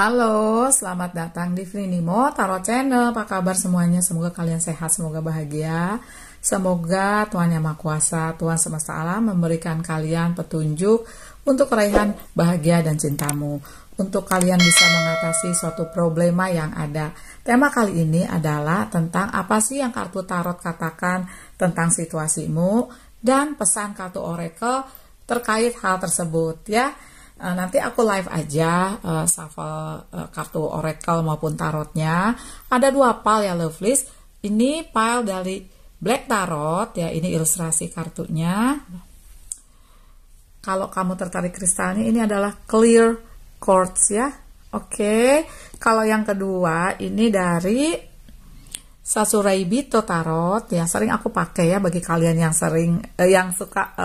Halo, selamat datang di Frinimo Tarot Channel. Apa kabar semuanya? Semoga kalian sehat, semoga bahagia. Semoga Tuhan Yang Maha Kuasa, Tuhan semesta alam memberikan kalian petunjuk untuk keraihan bahagia dan cintamu. Untuk kalian bisa mengatasi suatu problema yang ada. Tema kali ini adalah tentang apa sih yang kartu tarot katakan tentang situasimu dan pesan kartu oracle terkait hal tersebut ya. Nanti aku live aja shuffle kartu oracle maupun tarotnya. Ada dua pile ya lovelies. Ini pile dari Black Tarot ya, ini ilustrasi kartunya. Kalau kamu tertarik kristalnya, ini adalah Clear Quartz ya. Oke. Kalau yang kedua ini dari Sakurai Bito Tarot ya, sering aku pakai ya bagi kalian yang sering yang suka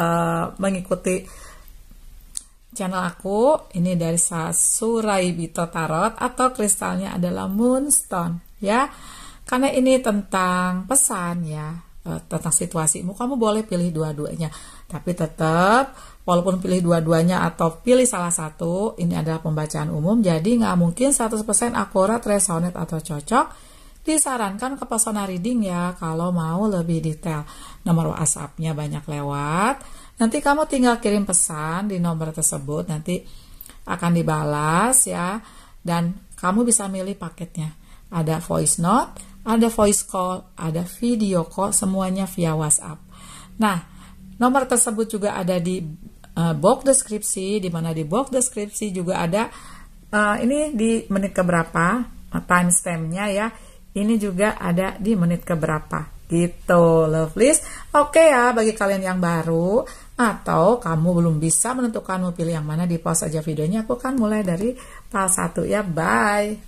mengikuti channel aku. Ini dari Sakurai Bito Tarot atau kristalnya adalah Moonstone ya. Karena ini tentang pesan ya, tentang situasimu, kamu boleh pilih dua-duanya. Tapi tetap walaupun pilih dua-duanya atau pilih salah satu, ini adalah pembacaan umum, jadi nggak mungkin 100% akurat, resonate atau cocok. Disarankan ke personal reading ya kalau mau lebih detail. Nomor WhatsApp-nya banyak lewat. Nanti kamu tinggal kirim pesan di nomor tersebut, nanti akan dibalas ya. Dan kamu bisa milih paketnya. Ada voice note, ada voice call, ada video call, semuanya via WhatsApp. Nah, nomor tersebut juga ada di box deskripsi, di mana di box deskripsi juga ada ini di menit keberapa, timestamp-nya ya. Ini juga ada di menit keberapa. Gitu, lovelies. Oke ya, bagi kalian yang baru atau kamu belum bisa menentukan mau pilih yang mana, di pause aja videonya. Aku kan mulai dari pile 1 ya. Bye.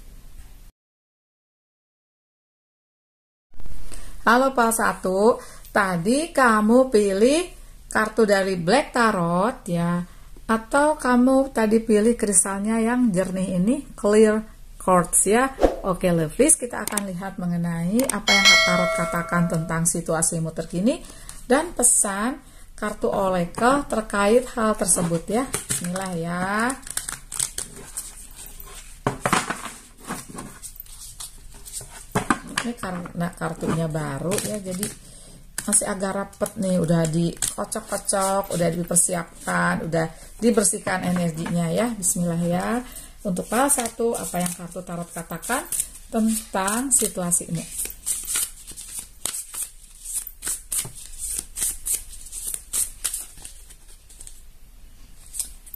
Halo pile 1. Tadi kamu pilih kartu dari Black Tarot ya, atau kamu tadi pilih kristalnya yang jernih ini, Clear Quartz ya. Oke lovelies, kita akan lihat mengenai apa yang tarot katakan tentang situasimu terkini dan pesan kartu oracle terkait hal tersebut ya. Bismillah ya. Ini karena kartunya baru ya, jadi masih agak rapet nih, udah dikocok-kocok, udah dipersiapkan, udah dibersihkan energinya ya. Bismillah ya. Untuk pile 1, apa yang kartu tarot katakan tentang situasimu?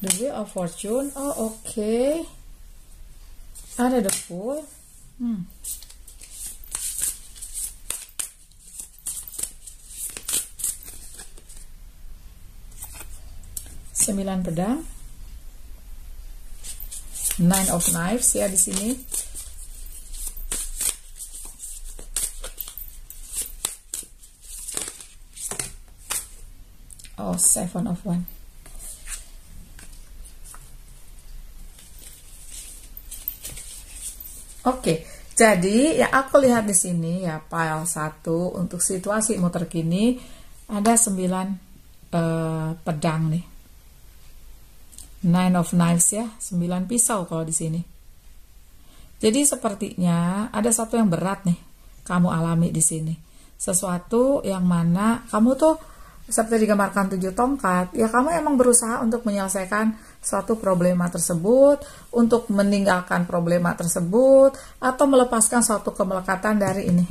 The Wheel of Fortune. Oh oke. Ada the Fool. 9 pedang. 9 of Knives ya di sini. Oh, 7 of Wands. Oke, jadi ya aku lihat di sini ya pile 1 untuk situasimu terkini ada 9 pedang nih. 9 of Knives ya, 9 pisau kalau di sini. Jadi sepertinya ada satu yang berat nih kamu alami di sini. Sesuatu yang mana kamu tuh seperti digambarkan 7 tongkat, ya kamu emang berusaha untuk menyelesaikan suatu problema tersebut, untuk meninggalkan problema tersebut, atau melepaskan suatu kemelekatan dari ini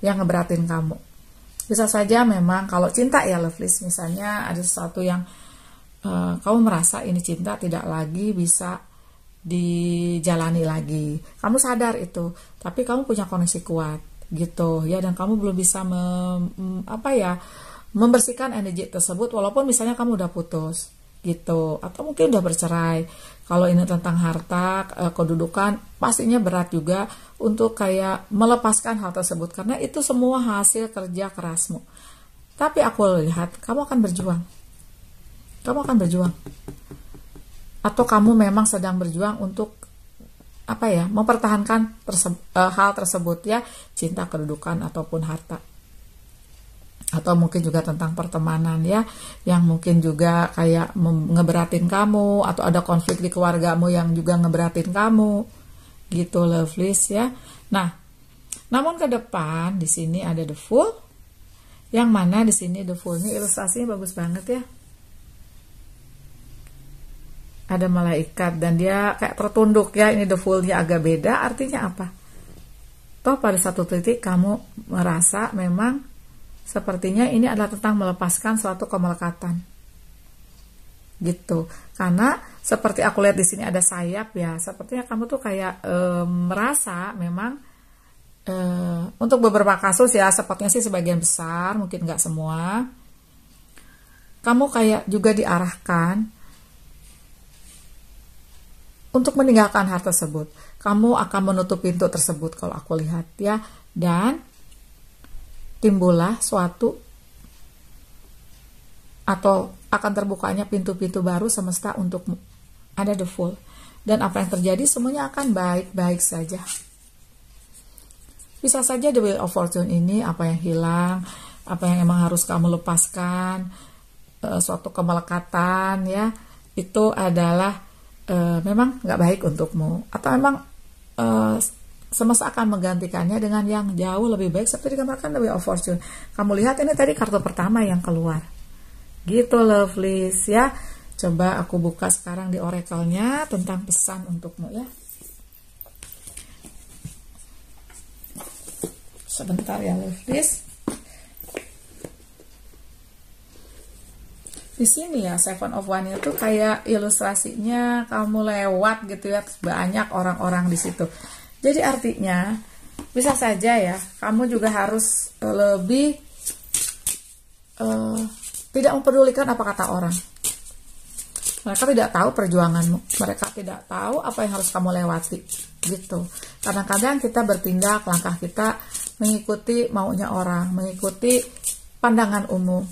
yang ngeberatin kamu. Bisa saja memang kalau cinta ya lovelies, misalnya ada sesuatu yang kamu merasa ini cinta tidak lagi bisa dijalani lagi. Kamu sadar itu, tapi kamu punya koneksi kuat gitu ya, dan kamu belum bisa membersihkan energi tersebut walaupun misalnya kamu udah putus gitu, atau mungkin udah bercerai. Kalau ini tentang harta, kedudukan, pastinya berat juga untuk kayak melepaskan hal tersebut karena itu semua hasil kerja kerasmu. Tapi aku lihat kamu akan berjuang. Kamu akan berjuang. Atau kamu memang sedang berjuang untuk mempertahankan hal tersebut ya, cinta, kedudukan ataupun harta. atau mungkin juga tentang pertemanan ya, yang mungkin juga kayak ngeberatin kamu, atau ada konflik di keluargamu yang juga ngeberatin kamu, gitu lovelies ya. Nah, namun ke depan di sini ada the Fool, yang mana di sini the Fool ini ilustrasinya bagus banget ya. Ada malaikat dan dia kayak tertunduk ya. Ini the Fool-nya agak beda, artinya apa? Toh pada satu titik kamu merasa memang sepertinya ini adalah tentang melepaskan suatu kemelekatan, gitu. Karena seperti aku lihat di sini ada sayap ya, sepertinya kamu tuh kayak merasa memang untuk beberapa kasus ya, sepertinya sih sebagian besar, mungkin nggak semua, kamu kayak juga diarahkan untuk meninggalkan hal tersebut. Kamu akan menutup pintu tersebut kalau aku lihat ya, dan timbullah suatu atau akan terbukanya pintu-pintu baru semesta untukmu. Ada the Fool. Dan apa yang terjadi semuanya akan baik-baik saja. Bisa saja the Wheel of Fortune ini apa yang hilang, apa yang emang harus kamu lepaskan, suatu kemelekatan ya, itu adalah memang nggak baik untukmu, atau memang semesta akan menggantikannya dengan yang jauh lebih baik, seperti digambarkan the Wheel of Fortune. Kamu lihat ini tadi kartu pertama yang keluar, gitu lovelies ya. Coba aku buka sekarang di oracle-nya tentang pesan untukmu ya. Sebentar ya lovelies. Di sini ya Seven of Wands itu kayak ilustrasinya kamu lewat gitu ya, banyak orang-orang di situ. Jadi artinya bisa saja ya kamu juga harus lebih tidak mempedulikan apa kata orang. Mereka tidak tahu perjuanganmu, mereka tidak tahu apa yang harus kamu lewati, gitu. Kadang-kadang kita bertindak, langkah kita mengikuti maunya orang, mengikuti pandangan umum,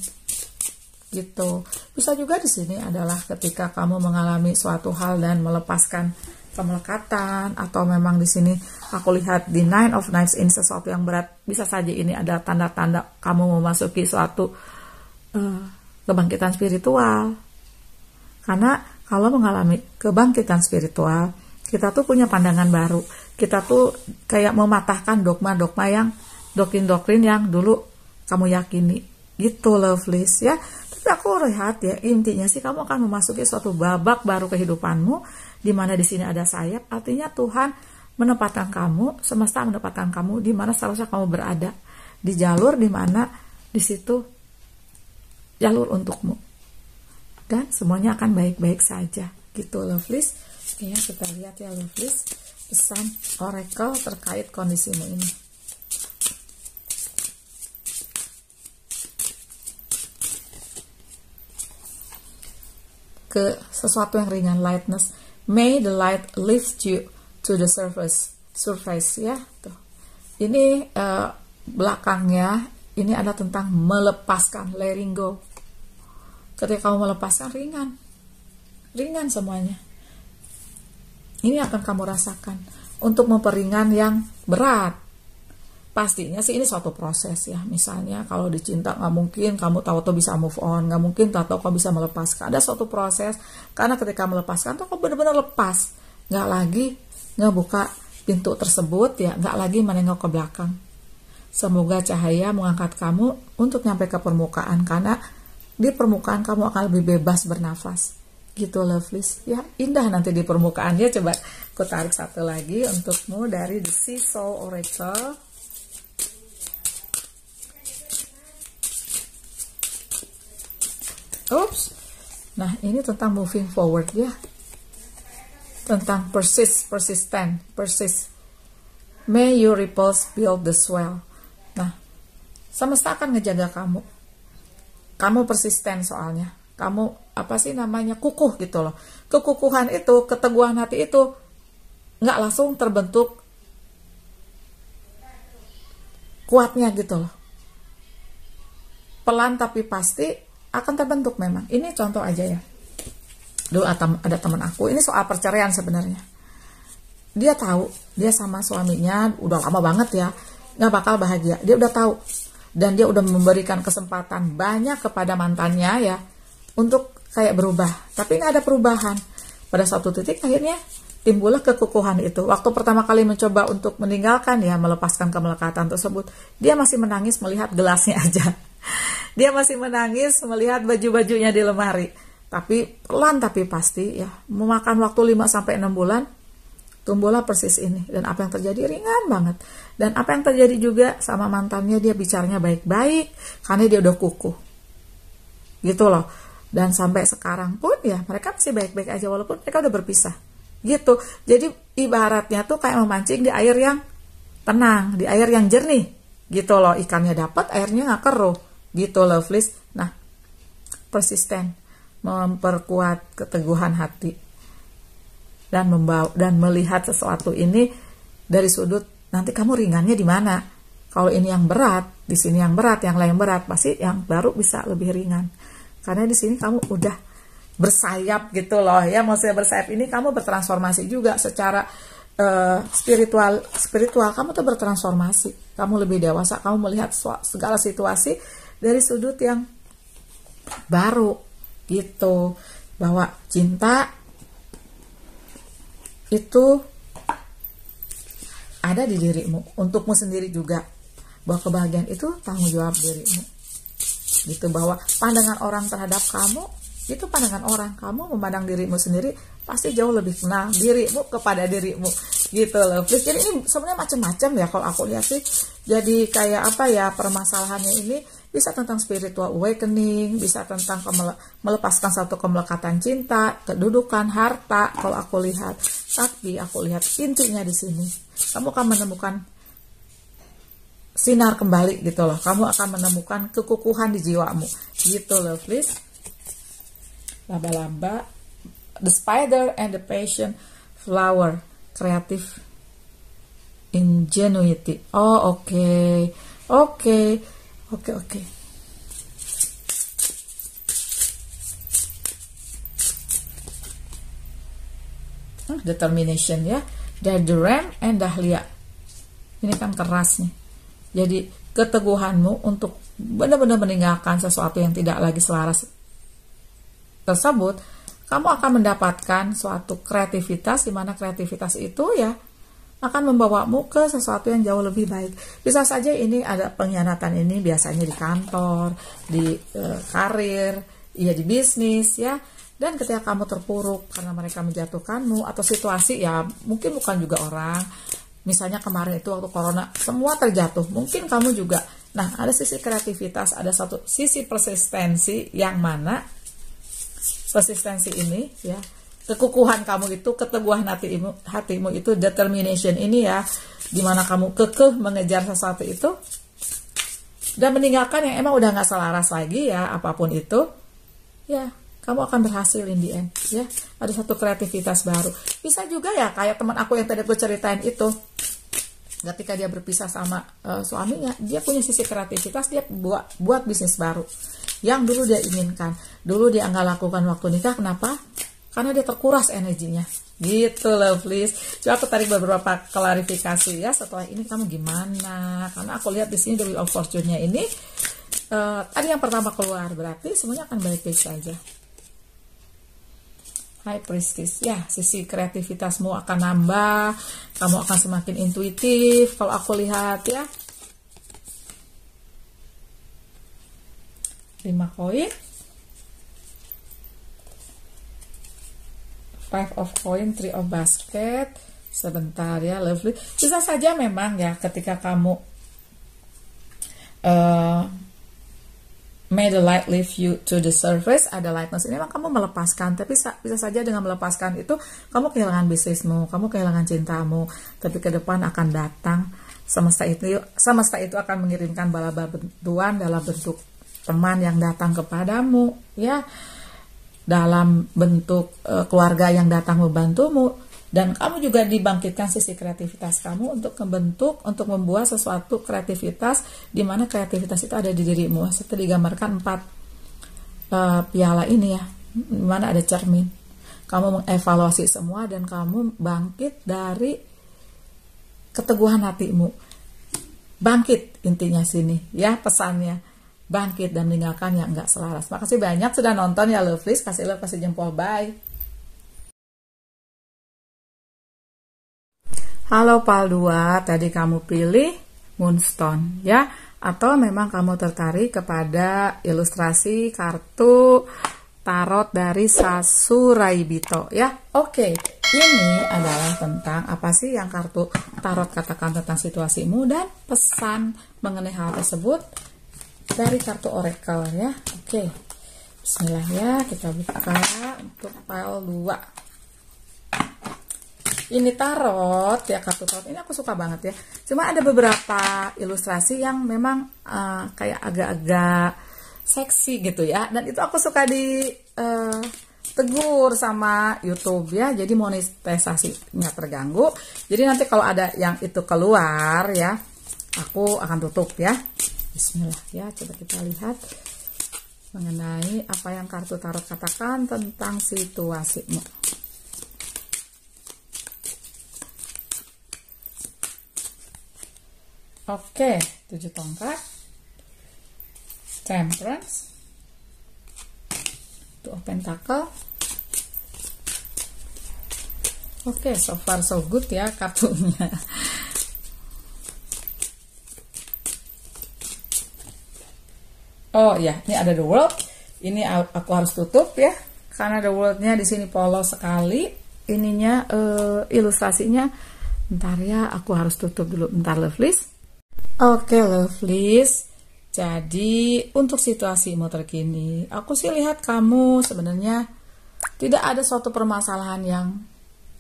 gitu. Bisa juga di sini adalah ketika kamu mengalami suatu hal dan melepaskan kemelekatan, atau memang di sini aku lihat di Nine of Knives ini sesuatu yang berat. Bisa saja ini ada tanda-tanda kamu memasuki suatu kebangkitan spiritual. Karena kalau mengalami kebangkitan spiritual, kita tuh punya pandangan baru. Kita tuh kayak mematahkan dogma-dogma yang doktrin-doktrin yang dulu kamu yakini, gitu lovelies ya. Tapi aku lihat ya, intinya sih kamu akan memasuki suatu babak baru kehidupanmu, di mana di sini ada sayap, artinya Tuhan menempatkan kamu, semesta menempatkan kamu di mana seharusnya kamu berada, di jalur di mana di situ jalur untukmu, dan semuanya akan baik-baik saja, gitu lovelies. Oke ya, kita lihat ya lovelies pesan oracle terkait kondisimu ini. Ke sesuatu yang ringan, lightness. May the light lift you to the surface ya. Tuh. Ini belakangnya ini ada tentang melepaskan, letting go. Ketika kamu melepaskan, ringan semuanya. Ini akan kamu rasakan untuk memperingan yang berat. Pastinya sih ini suatu proses ya. Misalnya kalau dicinta nggak mungkin kamu tahu-tahu bisa move on, nggak mungkin tahu-tahu kamu bisa melepaskan. Ada suatu proses, karena ketika melepaskan tuh kamu benar-benar lepas, nggak lagi ngebuka pintu tersebut ya, nggak lagi menengok ke belakang. Semoga cahaya mengangkat kamu untuk nyampe ke permukaan, karena di permukaan kamu akan lebih bebas bernafas, gitu lovelies ya. Indah nanti di permukaan ya. Coba aku tarik satu lagi untukmu dari The Sea Soul Oracle. Oops. Nah, ini tentang moving forward ya. Tentang persistent. May your ripples build the swell. Nah, semesta akan ngejaga kamu. Kamu persisten soalnya. Kamu, apa sih namanya, kukuh gitu loh. Kekukuhan itu, keteguhan hati itu nggak langsung terbentuk kuatnya gitu loh. Pelan tapi pasti akan terbentuk memang. Ini contoh aja ya. Dulu ada teman aku, ini soal perceraian sebenarnya. Dia tahu, dia sama suaminya udah lama banget ya, nggak bakal bahagia. Dia udah tahu. dan dia udah memberikan kesempatan banyak kepada mantannya ya untuk kayak berubah, tapi nggak ada perubahan. Pada suatu titik akhirnya timbullah kekukuhan itu. Waktu pertama kali mencoba untuk meninggalkan ya, melepaskan kemelekatan tersebut, dia masih menangis melihat gelasnya aja. Dia masih menangis melihat baju-bajunya di lemari. Tapi pelan tapi pasti ya, memakan waktu 5-6 bulan, tumbuhlah persis ini. Dan apa yang terjadi ringan banget. Dan apa yang terjadi juga sama mantannya, dia bicaranya baik-baik karena dia udah kukuh. Gitu loh. Dan sampai sekarang pun ya mereka masih baik-baik aja walaupun mereka udah berpisah. Gitu. Jadi ibaratnya tuh kayak memancing di air yang tenang, di air yang jernih. Gitu loh, ikannya dapat, airnya nggak keruh. Gitu lovelies. Nah, persisten, memperkuat keteguhan hati dan melihat sesuatu ini dari sudut nanti kamu ringannya di mana. Kalau ini yang berat, di sini yang berat, yang lain berat, pasti yang baru bisa lebih ringan. Karena di sini kamu udah bersayap gitu loh ya, maksudnya bersayap ini kamu bertransformasi juga secara spiritual kamu tuh bertransformasi, kamu lebih dewasa, kamu melihat segala situasi dari sudut yang baru gitu, bahwa cinta itu ada di dirimu, untukmu sendiri juga, bahwa kebahagiaan itu tanggung jawab dirimu gitu, bahwa pandangan orang terhadap kamu itu pandangan orang, kamu memandang dirimu sendiri pasti jauh lebih kenal dirimu kepada dirimu gitu loh. Jadi ini sebenarnya macam-macam ya kalau aku lihat sih. Jadi kayak apa ya, permasalahannya ini bisa tentang spiritual awakening, bisa tentang melepaskan satu kemelekatan cinta, kedudukan, harta kalau aku lihat. Tapi aku lihat intinya di sini, kamu akan menemukan sinar kembali gitu loh. Kamu akan menemukan kekukuhan di jiwamu gitu loh please. Laba-laba, the spider and the passion flower, creative ingenuity. Oh oke. Determination ya. The ram and dahlia. Ini kan keras nih. Jadi keteguhanmu untuk benar-benar meninggalkan sesuatu yang tidak lagi selaras tersebut, kamu akan mendapatkan suatu kreativitas, di mana kreativitas itu ya akan membawamu ke sesuatu yang jauh lebih baik. Bisa saja ini ada pengkhianatan, ini biasanya di kantor, di karir, ya di bisnis ya. Dan ketika kamu terpuruk karena mereka menjatuhkanmu, atau situasi ya mungkin bukan juga orang, misalnya kemarin itu waktu corona semua terjatuh, mungkin kamu juga. Nah, ada sisi kreativitas, ada satu sisi persistensi, yang mana persistensi ini ya, kekukuhan kamu itu, keteguhan hatimu itu, determination ini ya, dimana kamu kekeh mengejar sesuatu itu dan meninggalkan yang emang udah gak selaras lagi ya, apapun itu ya, kamu akan berhasil in the end ya. Ada satu kreativitas baru. Bisa juga ya kayak teman aku yang tadi aku ceritain itu, ketika dia berpisah sama suaminya, dia punya sisi kreativitas, dia buat bisnis baru yang dulu dia inginkan, dulu dia nggak lakukan waktu nikah. Kenapa? Karena dia terkuras energinya gitu loh please. Coba aku tarik beberapa klarifikasi ya. Setelah ini kamu gimana? Karena aku lihat di sini the wheel of fortune-nya ini tadi yang pertama keluar, berarti semuanya akan baik-baik saja. High Priestess ya, sisi kreativitasmu akan nambah, kamu akan semakin intuitif kalau aku lihat ya. 5 koin, 5 of coin, 3 of basket. Sebentar ya lovely. Bisa saja memang ya ketika kamu may the light lift you to the surface, ada lightness ini memang kamu melepaskan, tapi bisa saja dengan melepaskan itu kamu kehilangan bisnismu, kamu kehilangan cintamu, tapi ke depan akan datang semesta itu akan mengirimkan bala bantuan dalam bentuk teman yang datang kepadamu ya, dalam bentuk keluarga yang datang membantumu, dan kamu juga dibangkitkan sisi kreativitas kamu untuk membentuk, untuk membuat sesuatu kreativitas, di mana kreativitas itu ada di dirimu. Seperti digambarkan 4 piala ini ya, di mana ada cermin. Kamu mengevaluasi semua dan kamu bangkit dari keteguhan hatimu. bangkit, intinya sini ya pesannya. Bangkit dan meninggalkan yang enggak selaras. Makasih banyak sudah nonton ya Lovelies. Kasih love, kasih jempol, bye. Halo Pal 2, tadi kamu pilih Moonstone ya, atau memang kamu tertarik kepada ilustrasi kartu tarot dari Sasuraibito ya. Oke, ini adalah tentang apa sih yang kartu tarot katakan tentang situasimu dan pesan mengenai hal tersebut dari kartu oracle ya. Oke, bismillah ya, kita buka untuk pile 2. Ini tarot ya, kartu tarot ini aku suka banget ya. Cuma ada beberapa ilustrasi yang memang kayak agak-agak seksi gitu ya. Dan itu aku suka di tegur sama YouTube ya. Jadi monetisasinya terganggu. Jadi nanti kalau ada yang itu keluar ya, aku akan tutup ya. Bismillah ya, coba kita lihat mengenai apa yang kartu tarot katakan tentang situasimu. Oke, 7 tongkat, Temperance, Two of Pentacle. Oke, so far so good ya kartunya. Oh ya, ini ada The World. Ini aku harus tutup ya, karena The World-nya di sini polos sekali. Ininya ilustrasinya. Bentar ya, aku harus tutup dulu. Bentar Lovelies. Oke Lovelies. Jadi untuk situasimu terkini, aku sih lihat kamu sebenarnya tidak ada suatu permasalahan yang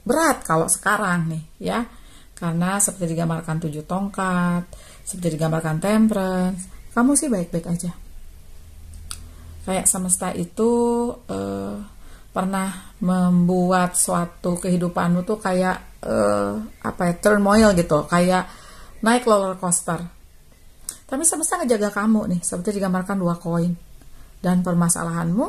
berat kalau sekarang nih ya. Karena seperti digambarkan 7 tongkat, seperti digambarkan Temperance, kamu sih baik-baik aja. Kayak semesta itu pernah membuat suatu kehidupanmu tuh kayak turmoil gitu, kayak naik roller coaster. Tapi semesta ngejaga kamu nih, seperti digambarkan 2 koin. Dan permasalahanmu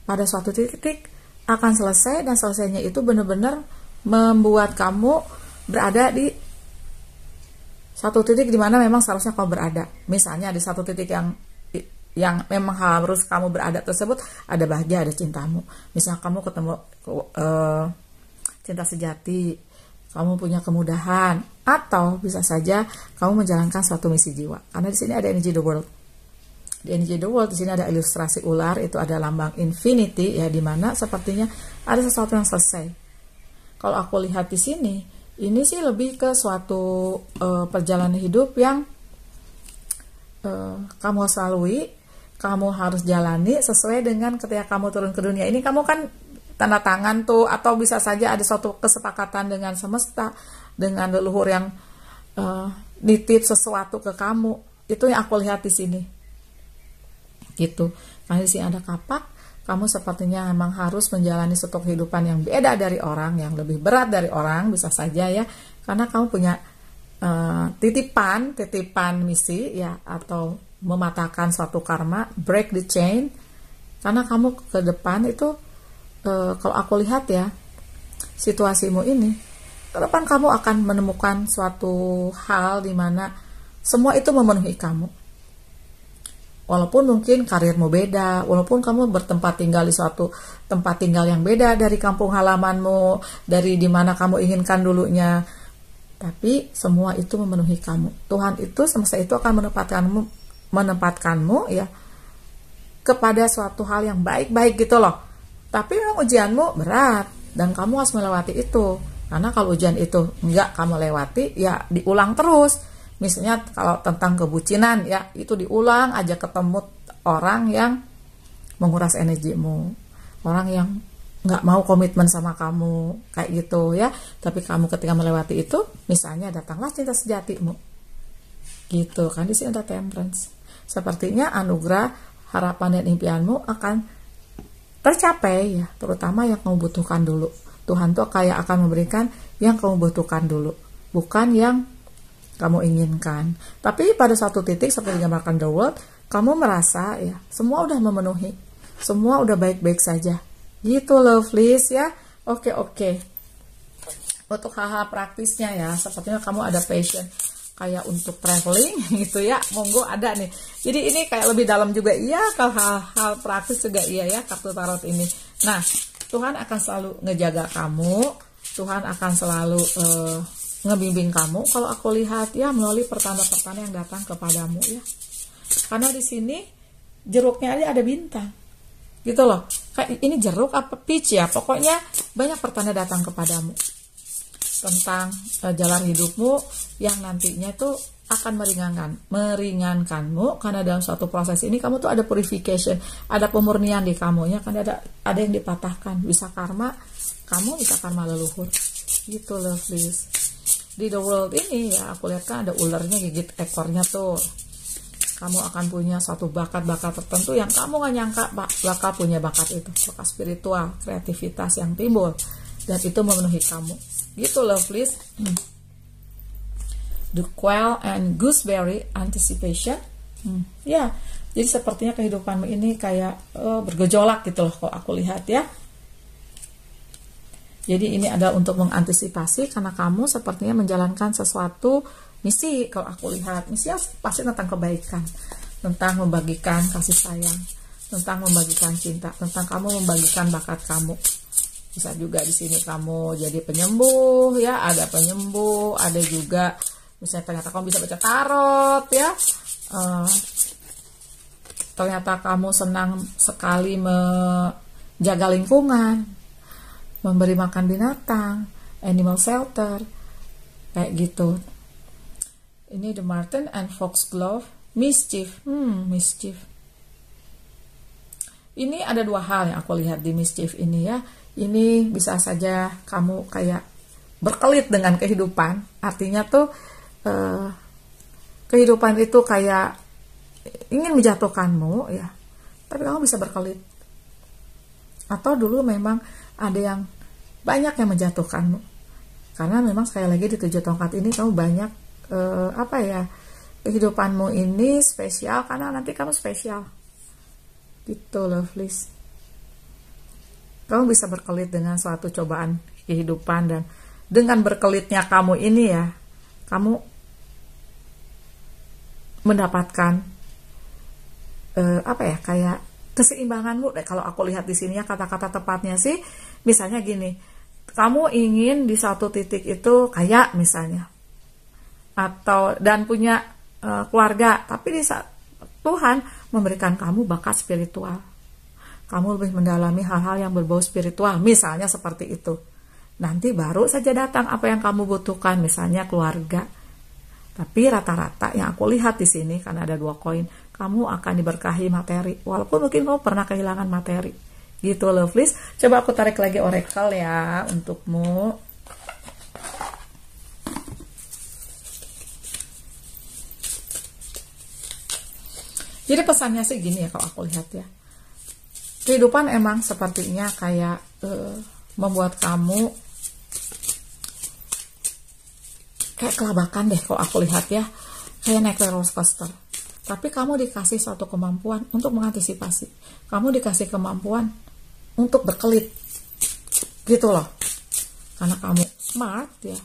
pada suatu titik akan selesai, dan selesainya itu benar-benar membuat kamu berada di satu titik di mana memang seharusnya kamu berada. Misalnya di satu titik yang memang harus kamu berada tersebut, ada bahagia, ada cintamu. Misalnya kamu ketemu cinta sejati, kamu punya kemudahan, atau bisa saja kamu menjalankan suatu misi jiwa. Karena di sini ada energy the world. Di energy the world di sini ada ilustrasi ular, itu ada lambang infinity ya, di mana sepertinya ada sesuatu yang selesai. Kalau aku lihat di sini, ini sih lebih ke suatu perjalanan hidup yang kamu harus lalui, kamu harus jalani sesuai dengan ketika kamu turun ke dunia ini. Kamu kan tanda tangan tuh, atau bisa saja ada suatu kesepakatan dengan semesta, dengan leluhur yang nitip sesuatu ke kamu. Itu yang aku lihat di sini. Gitu. Karena di sini ada kapak, kamu sepertinya memang harus menjalani suatu kehidupan yang beda dari orang, yang lebih berat dari orang, bisa saja ya. Karena kamu punya titipan misi ya, atau mematahkan suatu karma, break the chain. Karena kamu ke depan itu kalau aku lihat ya, situasimu ini ke depan kamu akan menemukan suatu hal di mana semua itu memenuhi kamu. Walaupun mungkin karirmu beda, walaupun kamu bertempat tinggal di suatu tempat tinggal yang beda dari kampung halamanmu, dari dimana kamu inginkan dulunya, tapi semua itu memenuhi kamu. Tuhan itu, semesta itu akan menempatkanmu ya kepada suatu hal yang baik-baik gitu loh. Tapi memang ujianmu berat dan kamu harus melewati itu. Karena kalau ujian itu enggak kamu lewati, ya diulang terus. Misalnya kalau tentang kebucinan ya, itu diulang aja, ketemu orang yang menguras energimu, orang yang nggak mau komitmen sama kamu kayak gitu ya. Tapi kamu ketika melewati itu, misalnya datanglah cinta sejatimu gitu kan. Di sini ada Temperance. Sepertinya anugerah, harapan dan impianmu akan tercapai ya, terutama yang kamu butuhkan dulu. Tuhan tuh kayak akan memberikan yang kamu butuhkan dulu, bukan yang kamu inginkan. Tapi pada suatu titik seperti digambarkan The World, kamu merasa ya semua udah memenuhi, semua udah baik-baik saja. Gitu Lovelies ya. Oke. Untuk hal-hal praktisnya ya, sepertinya kamu ada passion. kayak untuk traveling gitu ya, monggo ada nih. Jadi ini kayak lebih dalam juga iya, kalau hal-hal praktis juga iya ya kartu tarot ini. Nah, Tuhan akan selalu ngejaga kamu, Tuhan akan selalu ngebimbing kamu. Kalau aku lihat ya melalui pertanda-pertanda yang datang kepadamu ya. Karena di sini jeruknya ada bintang. Gitu loh. Kayak ini jeruk apa peach ya, pokoknya banyak pertanda datang kepadamu tentang jalan hidupmu yang nantinya tuh akan meringankanmu karena dalam suatu proses ini kamu tuh ada purification, ada pemurnian di kamu ya, kan ada yang dipatahkan, bisa karma kamu, bisa karma leluhur gitu loh please. Di the world ini ya aku lihat kan ada ularnya gigit ekornya tuh, kamu akan punya suatu bakat-bakat tertentu yang kamu gak nyangka bakal punya bakat itu, bakat spiritual, kreativitas yang timbul dan itu memenuhi kamu gitu loh please. The quail and gooseberry anticipation. Ya, jadi sepertinya kehidupanmu ini kayak bergejolak gitu loh kalau aku lihat ya. Jadi ini ada untuk mengantisipasi karena kamu sepertinya menjalankan sesuatu misi. Kalau aku lihat misi pasti tentang kebaikan, tentang membagikan kasih sayang, tentang membagikan cinta, tentang kamu membagikan bakat kamu. Bisa juga di sini kamu jadi penyembuh ya, ada penyembuh, ada juga misalnya ternyata kamu bisa baca tarot ya, ternyata kamu senang sekali menjaga lingkungan, memberi makan binatang, animal shelter kayak gitu. Ini the marten and foxglove, mischief, mischief. Ini ada dua hal yang aku lihat di mischief ini ya. Ini bisa saja kamu kayak berkelit dengan kehidupan. Artinya tuh kehidupan itu kayak ingin menjatuhkanmu ya. Tapi kamu bisa berkelit. Atau dulu memang ada yang banyak yang menjatuhkanmu. Karena memang sekali lagi di 7 tongkat ini kamu banyak kehidupanmu ini spesial karena nanti kamu spesial. Gitu loh please. Kamu bisa berkelit dengan suatu cobaan kehidupan dan dengan berkelitnya kamu ini ya, kamu mendapatkan kayak keseimbanganmu. Kalau aku lihat di sini ya kata-kata tepatnya sih, misalnya gini, kamu ingin di satu titik itu kaya misalnya, atau dan punya keluarga, tapi di saat Tuhan memberikan kamu bakat spiritual. Kamu lebih mendalami hal-hal yang berbau spiritual, misalnya seperti itu. Nanti baru saja datang apa yang kamu butuhkan, misalnya keluarga. Tapi rata-rata yang aku lihat di sini, karena ada 2 koin, kamu akan diberkahi materi. Walaupun mungkin kamu pernah kehilangan materi. Gitu loh, please. Coba aku tarik lagi oracle ya untukmu. Jadi pesannya sih gini ya kalau aku lihat ya. Kehidupan emang sepertinya kayak membuat kamu kayak kelabakan deh kalau aku lihat ya. Kayak naik roller coaster. Tapi kamu dikasih suatu kemampuan untuk mengantisipasi. Kamu dikasih kemampuan untuk berkelit. Gitu loh. Karena kamu smart ya.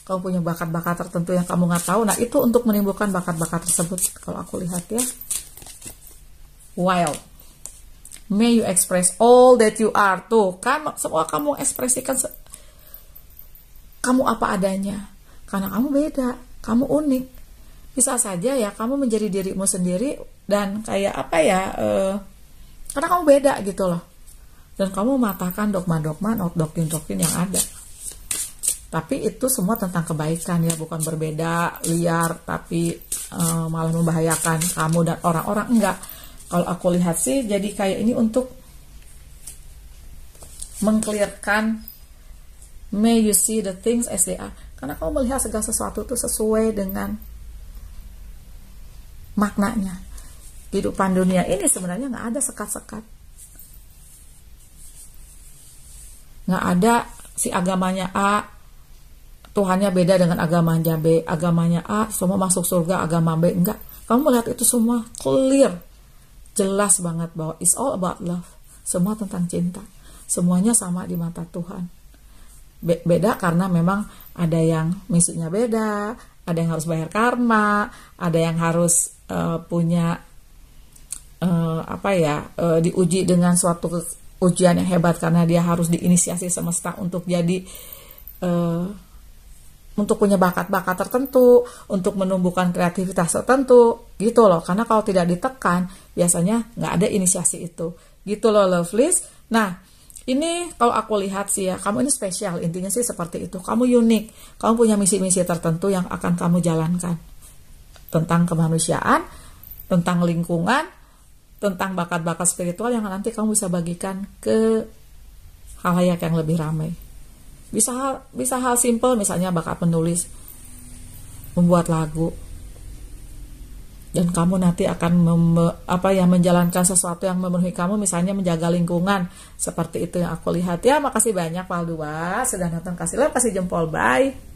Kamu punya bakat-bakat tertentu yang kamu nggak tahu. Nah itu untuk menimbulkan bakat-bakat tersebut. Kalau aku lihat ya. Wild. May you express all that you are. Tuh kan semua kamu ekspresikan kamu apa adanya. Karena kamu beda. Kamu unik. Bisa saja ya kamu menjadi dirimu sendiri. Dan kayak karena kamu beda gitu loh. Dan kamu mematahkan dogma-dogma, doktrin-doktrin yang ada. Tapi itu semua tentang kebaikan ya. Bukan berbeda, liar, tapi malah membahayakan kamu dan orang-orang. Enggak. Kalau aku lihat sih jadi kayak ini untuk mengclearkan, may you see the things as they are. Karena kamu melihat segala sesuatu itu sesuai dengan maknanya. Kehidupan dunia ini sebenarnya nggak ada sekat-sekat. Nggak ada si agamanya A, Tuhannya beda dengan agamanya B. Agamanya A, semua masuk surga, agama B enggak. Kamu melihat itu semua clear. Jelas banget bahwa it's all about love. Semua tentang cinta. Semuanya sama di mata Tuhan. Beda karena memang ada yang misinya beda, ada yang harus bayar karma, ada yang harus punya diuji dengan suatu ujian yang hebat karena dia harus diinisiasi semesta untuk jadi untuk punya bakat-bakat tertentu, untuk menumbuhkan kreativitas tertentu, gitu loh. Karena kalau tidak ditekan, biasanya nggak ada inisiasi itu. Gitu loh, lovelies. Nah, ini kalau aku lihat sih ya, kamu ini spesial. Intinya sih seperti itu. Kamu unik. Kamu punya misi-misi tertentu yang akan kamu jalankan. Tentang kemanusiaan, tentang lingkungan, tentang bakat-bakat spiritual yang nanti kamu bisa bagikan ke halayak yang lebih ramai. Bisa hal simple, misalnya bakat menulis, membuat lagu, dan kamu nanti akan menjalankan sesuatu yang memenuhi kamu, misalnya menjaga lingkungan, seperti itu yang aku lihat ya. Makasih banyak Pal 2 sudah nonton, kasih like, kasih jempol, bye.